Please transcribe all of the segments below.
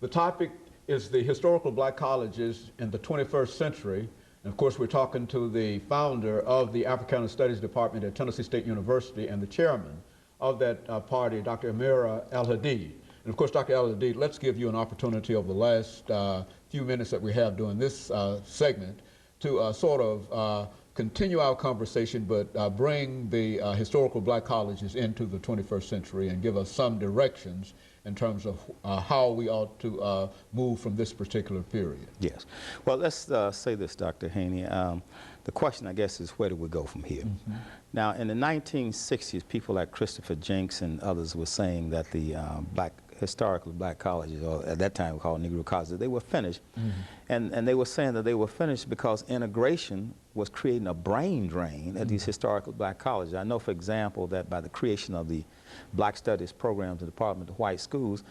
The topic is the historical black colleges in the 21st century. And of course, we're talking to the founder of the Africana Studies Department at Tennessee State University and the chairman of that party, Dr. AAl-Hadid3. And of course, Dr. AAl-Hadid3, let's give you an opportunity over the last few minutes that we have during this segment to sort of continue our conversation, but bring the historical black colleges into the 21st century and give us some directions in terms of how we ought to move from this particular period. Yes. Well, let's say this, Dr. Haney. The question, I guess, is where do we go from here? Mm-hmm. Now, in the 1960s, people like Christopher Jenks and others were saying that the historically black colleges, or at that time we called Negro colleges, they were finished. Mm-hmm. And they were saying that they were finished because integration was creating a brain drain at these historical black colleges. I know, for example, that by the creation of the Black Studies programs in the Department of White Schools,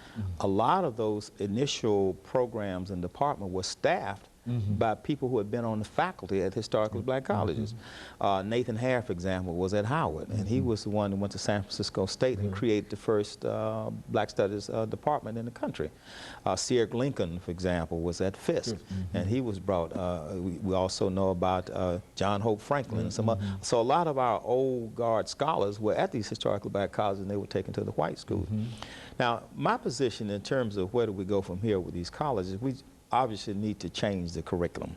a lot of those initial programs in the department were staffed by people who had been on the faculty at historical black colleges. Nathan Hare, for example, was at Howard, and he was the one who went to San Francisco State and created the first Black Studies department in the country. Sear Lincoln, for example, was at Fisk, and he was brought. We also know about John Hope Franklin and some other. So a lot of our old guard scholars were at these historical black colleges, and they were taken to the white schools. Now, my position in terms of where do we go from here with these colleges, we obviously need to change the curriculum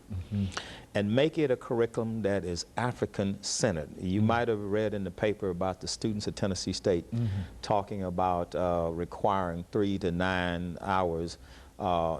and make it a curriculum that is African-centered. You might have read in the paper about the students at Tennessee State talking about requiring 3 to 9 hours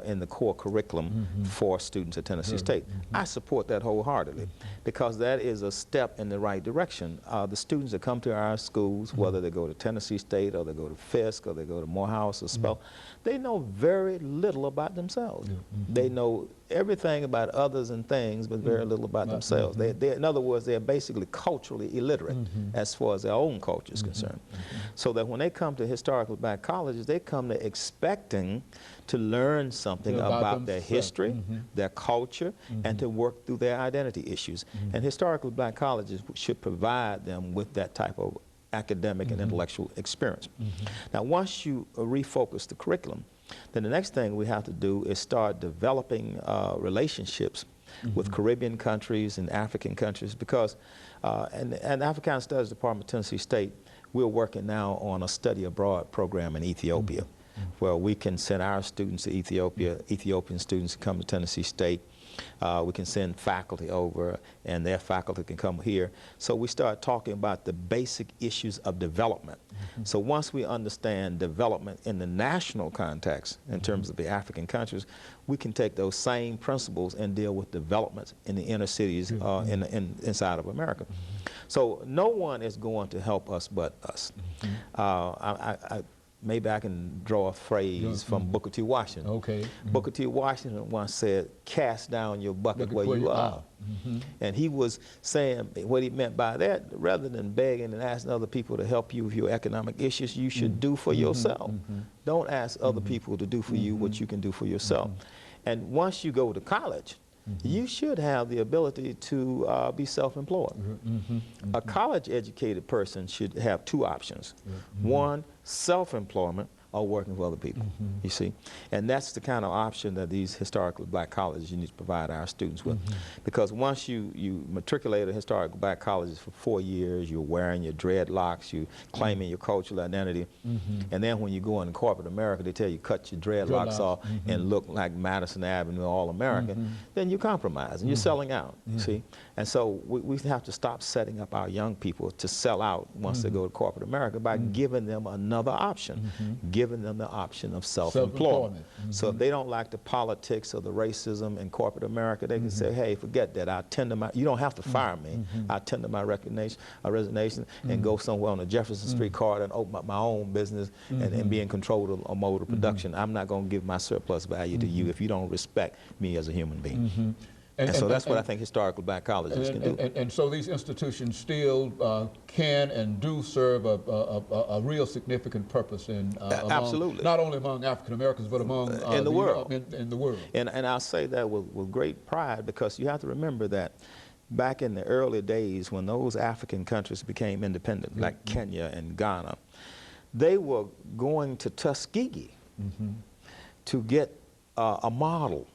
in the core curriculum for students at Tennessee State. I support that wholeheartedly because that is a step in the right direction. The students that come to our schools, whether they go to Tennessee State or they go to Fisk or they go to Morehouse or Spell, they know very little about themselves. They know everything about others and things, but very little about themselves. In other words, they're basically culturally illiterate as far as their own culture is concerned. So that when they come to historical black colleges, they come there expecting to learn something about their history, their culture, and to work through their identity issues. And historical black colleges should provide them with that type of academic and intellectual experience. Now, once you refocus the curriculum, then the next thing we have to do is start developing relationships with Caribbean countries and African countries, because and the Africana Studies Department of Tennessee State, we're working now on a study abroad program in Ethiopia, where we can send our students to Ethiopia, Ethiopian students come to Tennessee State. We can send faculty over, and their faculty can come here. So we start talking about the basic issues of development. So once we understand development in the national context, in terms of the African countries, we can take those same principles and deal with developments in the inner cities inside of America. So no one is going to help us but us. Maybe I can draw a phrase from Booker T. Washington. Okay. Booker T. Washington once said, "Cast down your bucket where you are." And he was saying what he meant by that, rather than begging and asking other people to help you with your economic issues, you should do for yourself. Don't ask other people to do for you what you can do for yourself. And once you go to college, you should have the ability to be self-employed. A college-educated person should have 2 options. One, self-employment, or working for other people, you see. And that's the kind of option that these historically black colleges you need to provide our students with. Because once you matriculate at historical black colleges for 4 years, you're wearing your dreadlocks, you're claiming your cultural identity, and then when you go into corporate America, they tell you cut your dreadlocks off and look like Madison Avenue All-American, then you compromise and you're selling out, see. And so we have to stop setting up our young people to sell out once they go to corporate America by giving them another option. Giving them the option of self-employment. So if they don't like the politics or the racism in corporate America, they can say, hey, forget that. I'll tender my, you don't have to fire me. I'll tender my resignation and go somewhere on the Jefferson Street corridor and open up my own business and be in control of a mode of production. I'm not going to give my surplus value to you if you don't respect me as a human being. And so that's what I think historical black colleges can do. And so these institutions still can and do serve a real significant purpose in absolutely, not only among African Americans but among in the world. In the world. And I'll say that with great pride, because you have to remember that back in the early days when those African countries became independent, like Kenya and Ghana, they were going to Tuskegee to get a model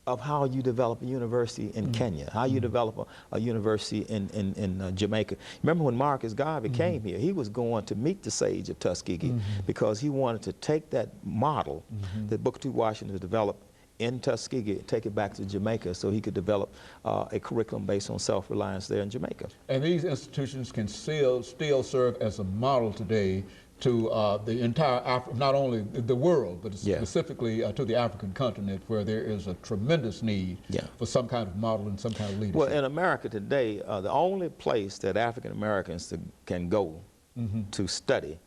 of how you develop a university in Kenya, how you develop a university in Jamaica. Remember when Marcus Garvey came here, he was going to meet the sage of Tuskegee because he wanted to take that model that Booker T. Washington developed in Tuskegee, take it back to Jamaica so he could develop a curriculum based on self-reliance there in Jamaica. And these institutions can still serve as a model today to the entire, not only the world, but specifically to the African continent, where there is a tremendous need for some kind of model and some kind of leadership. Well, in America today, the only place that African Americans can go to study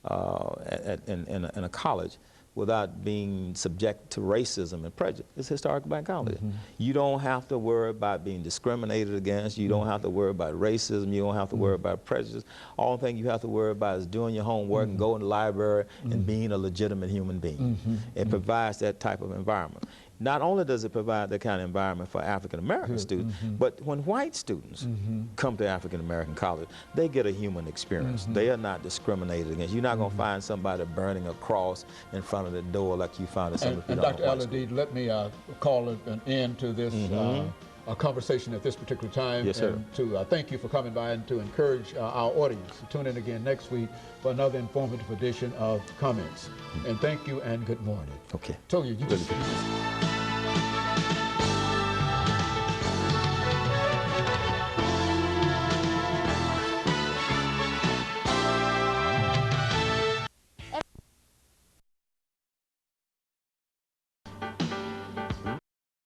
in a college without being subject to racism and prejudice is historical black college. You don't have to worry about being discriminated against. You don't have to worry about racism. You don't have to worry about prejudice. All the thing you have to worry about is doing your homework and going to the library and being a legitimate human being. It provides that type of environment. Not only does it provide that kind of environment for African American students, but when white students come to African American college, they get a human experience. They are not discriminated against. You're not going to find somebody burning a cross in front of the door like you found at some of the Dr. AAl-Hadid, let me call it an end to this conversation at this particular time. Yes, sir. And to thank you for coming by and to encourage our audience to tune in again next week for another informative edition of Comments. And thank you and good morning. Okay. Told you, you Really just... good.